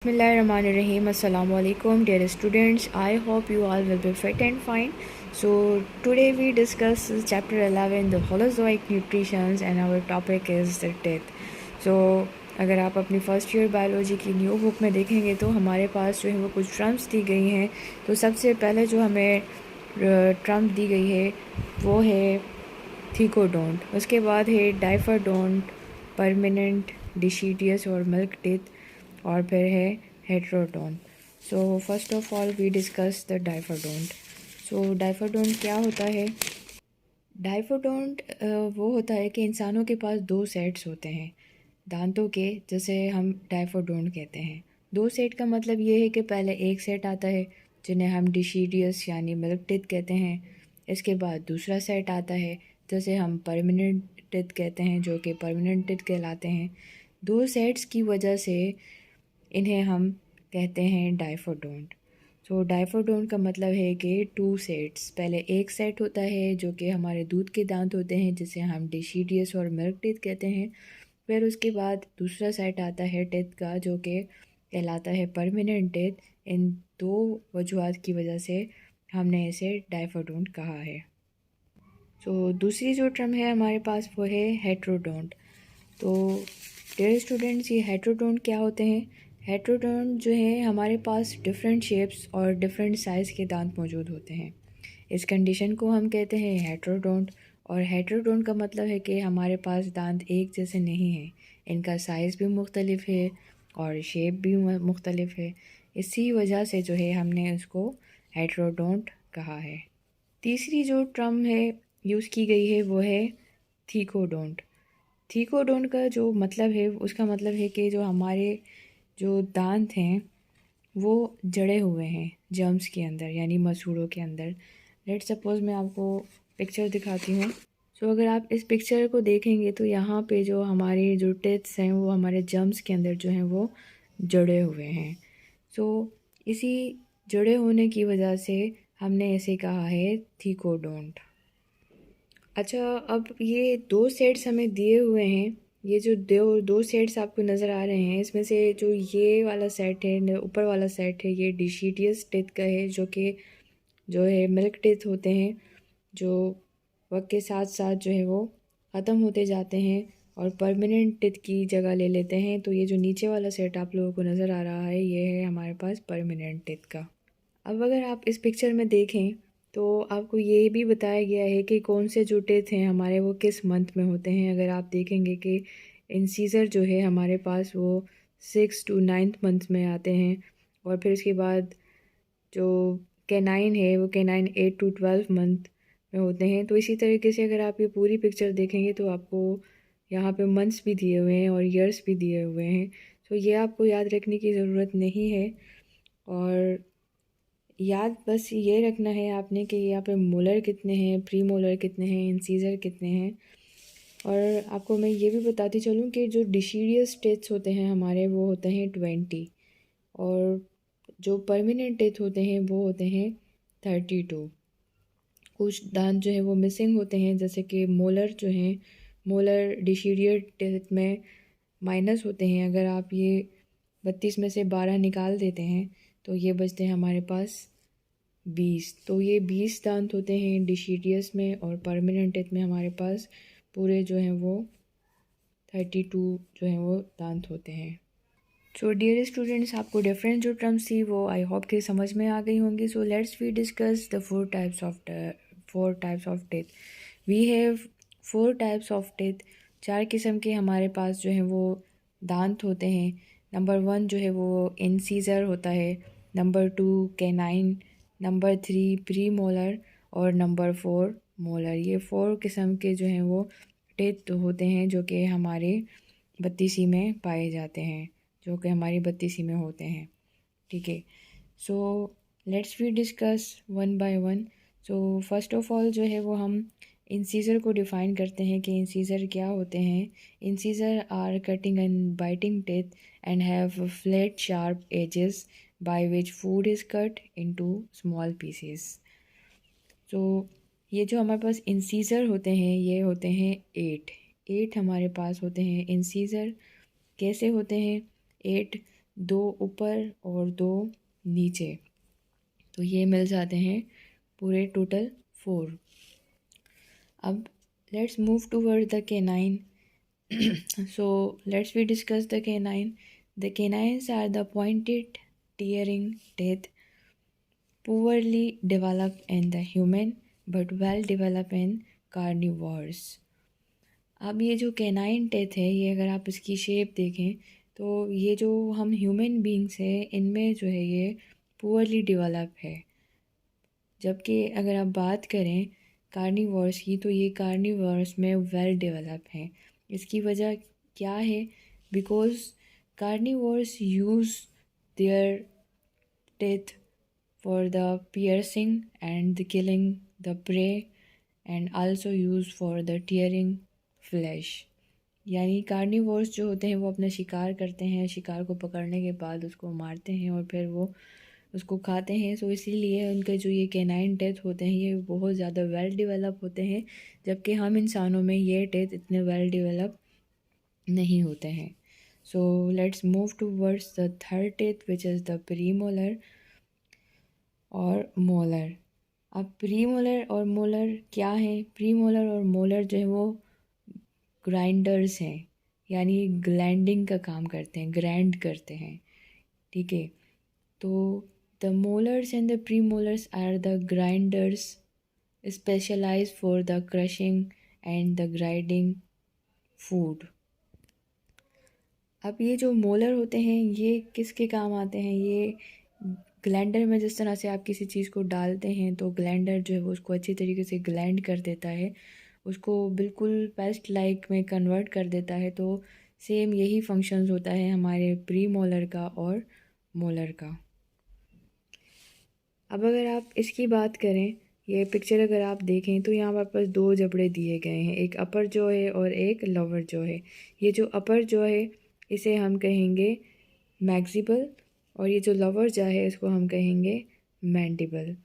Bismillahirrahmanirrahim. Assalamu alaikum, dear students. I hope you all will be fit and fine. So today we discuss chapter 11, the Holozoic nutrition, and our topic is the death. So अगर आप अपनी first year biology की new book में देखेंगे तो हमारे पास जो है वो कुछ टर्म्स दी गई हैं। तो सबसे पहले जो हमें टर्म दी गई है वो है थीकोडोंट, उसके बाद है डाइफाडोंट, परमानेंट, डिशीडियस और मिल्क टीथ, और फिर है heterodont. So first of all we discuss the diphyodont. So diphyodont क्या होता है? डाइफाडोंट वो होता है कि इंसानों के पास दो सेट्स होते हैं दांतों के, जैसे हम डाइफाडोंट कहते हैं। दो सेट का मतलब ये है कि पहले एक सेट आता है जिन्हें हम डिशीडियस यानी मिल्क टीथ कहते हैं। इसके बाद दूसरा सेट आता है जैसे हम परमानेंट टीथ कहते हैं, जो कि परमानेंट टीथ कहलाते हैं। दो सेट्स की वजह से इन्हें हम कहते हैं डाइफाडोंट। सो डाइफाडोंट का मतलब है कि टू सेट्स, पहले एक सेट होता है जो कि हमारे दूध के दांत होते हैं जिसे हम डिशीडियस और मिल्क टीथ कहते हैं। फिर उसके बाद दूसरा सेट आता है टीथ का जो कि कहलाता है परमानेंट टीथ। इन दो वजूहत की वजह से हमने इसे डाइफाडोंट कहा है। सो दूसरी जो टर्म है हमारे पास वो है हेट्रोडोंट। तो डियर स्टूडेंट्स, ये हेट्रोडोंट क्या होते हैं? हेट्रोडोंट जो है हमारे पास डिफरेंट शेप्स और डिफरेंट साइज़ के दांत मौजूद होते हैं। इस कंडीशन को हम कहते हैं हेट्रोडोंट। और हेट्रोडोंट का मतलब है कि हमारे पास दांत एक जैसे नहीं हैं, इनका साइज़ भी मुख्तलिफ है और शेप भी मुख्तलिफ है। इसी वजह से जो है हमने उसको हेट्रोडोंट कहा है। तीसरी जो टर्म है यूज़ की गई है वो है थीकोडोंट। थीकोडोंट का जो मतलब है उसका मतलब है कि जो हमारे जो दांत हैं वो जड़े हुए हैं जर्म्स के अंदर यानी मसूड़ों के अंदर। लेट सपोज़ मैं आपको पिक्चर दिखाती हूँ। सो अगर आप इस पिक्चर को देखेंगे तो यहाँ पे जो हमारे जो टिथ्स हैं वो हमारे जर्म्स के अंदर जो हैं वो जड़े हुए हैं। सो इसी जड़े होने की वजह से हमने इसे कहा है थीकोडोंट। अच्छा, अब ये दो सेट्स हमें दिए हुए हैं। ये जो दो सेट्स आपको नज़र आ रहे हैं, इसमें से जो ये वाला सेट है, ऊपर वाला सेट है, ये डिशीडियस टिथ का है, जो है मिल्क टिथ होते हैं, जो वक्त के साथ साथ जो है वो ख़त्म होते जाते हैं और परमानेंट टिथ की जगह ले लेते हैं। तो ये जो नीचे वाला सेट आप लोगों को नज़र आ रहा है, ये है हमारे पास परमानेंट टिथ का। अब अगर आप इस पिक्चर में देखें तो आपको ये भी बताया गया है कि कौन से जो टिथ हैं हमारे वो किस मंथ में होते हैं। अगर आप देखेंगे कि इंसीजर जो है हमारे पास वो 6 to 9th मंथ में आते हैं, और फिर उसके बाद जो कैनाइन है वो कैनाइन 8 to 12 मंथ में होते हैं। तो इसी तरीके से अगर आप ये पूरी पिक्चर देखेंगे तो आपको यहाँ पे मंथ्स भी दिए हुए हैं और ईयर्स भी दिए हुए हैं। तो ये आपको याद रखने की ज़रूरत नहीं है, और याद बस ये रखना है आपने कि यहाँ पे मोलर कितने हैं, प्री मोलर कितने हैं, इंसीजर कितने हैं। और आपको मैं ये भी बताती चलूँ कि जो डिशीडियस टेथ्स होते हैं हमारे वो होते हैं 20, और जो परमानेंट टेथ होते हैं वो होते हैं 32। कुछ दांत जो है वो मिसिंग होते हैं, जैसे कि मोलर जो हैं, मोलर डिशीडियस टेथ में माइनस होते हैं। अगर आप ये 32 में से 12 निकाल देते हैं तो ये बचते हैं हमारे पास 20। तो ये 20 दांत होते हैं डिशीडियस में, और परमानेंट टेथ में हमारे पास पूरे जो हैं वो 32 जो हैं वो दांत होते हैं। सो डियर स्टूडेंट्स, आपको डिफरेंट जो टर्म्स थी वो आई होप कि समझ में आ गई होंगी। So let's we discuss the four types of teeth. We have 4 types of teeth. 4 किस्म के हमारे पास जो हैं वो दांत होते हैं। नंबर 1 जो है वो इंसीजर होता है, number 2 canine, number 3 pre molar, और नंबर 4 मोलर। ये 4 किस्म के जो हैं वो टेथ होते हैं जो कि हमारे बत्तीसी में पाए जाते हैं, जो कि हमारी बत्तीसी में होते हैं। ठीक है, so let's we discuss one by one. So first of all जो है वो हम इंसीजर को डिफ़ाइन करते हैं कि इंसीजर क्या होते हैं। Incisors are cutting and biting teeth and have flat sharp edges by which food is cut into small pieces. तो ये जो हमारे पास इंसीजर होते हैं ये होते हैं 8 हमारे पास होते हैं इंसीजर। कैसे होते हैं 8? 2 ऊपर और 2 नीचे, तो ये मिल जाते हैं पूरे टोटल 4। अब let's move toward the canine. So let's we discuss the canine. The canines are the pointed, tearing teeth, poorly developed in the human but well developed in carnivores. अब ये जो कैनाइन टेथ है, ये अगर आप इसकी shape देखें तो ये जो हम ह्यूमन बींग्स हैं इनमें जो है ये पुअरली डेवलप है, जबकि अगर आप बात करें कार्निवोर्स की तो ये कार्निवोर्स में वेल डेवलप हैं। इसकी वजह क्या है? Because carnivores use their teeth for the piercing and the killing the prey and also use for the tearing flash. यानी कार्निवोर्स जो होते हैं वो अपना शिकार करते हैं, शिकार को पकड़ने के बाद उसको मारते हैं और फिर वो उसको खाते हैं। सो इसीलिए उनके जो ये कैनाइन टेथ होते हैं ये बहुत ज़्यादा वेल डेवलप होते हैं, जबकि हम इंसानों में ये टेथ इतने वेल डेवलप नहीं होते हैं। So let's move towards the third teeth which is the premolar और मोलर। अब प्रीमोलर और मोलर क्या है? प्रीमोलर और मोलर जो है वो ग्राइंडर्स हैं, यानी ग्लैंडिंग का काम करते हैं, ग्राइंड करते हैं, ठीक है। तो the molars and the premolars are the grinders specialised for the crushing and the grinding food. अब ये जो मोलर होते हैं ये किसके काम आते हैं? ये ग्लैंडर में जिस तरह से आप किसी चीज़ को डालते हैं तो ग्लैंडर जो है वो उसको अच्छी तरीके से ग्लैंड कर देता है, उसको बिल्कुल पेस्ट लाइक में कन्वर्ट कर देता है। तो सेम यही फंक्शंस होता है हमारे प्री मोलर का और मोलर का। अब अगर आप इसकी बात करें, ये पिक्चर अगर आप देखें तो यहाँ पर 2 जबड़े दिए गए हैं, एक अपर जो है और एक लोअर जो है। ये जो अपर जो है इसे हम कहेंगे मैक्सिबल और ये जो लोअर जो है इसको हम कहेंगे मैंडिबल।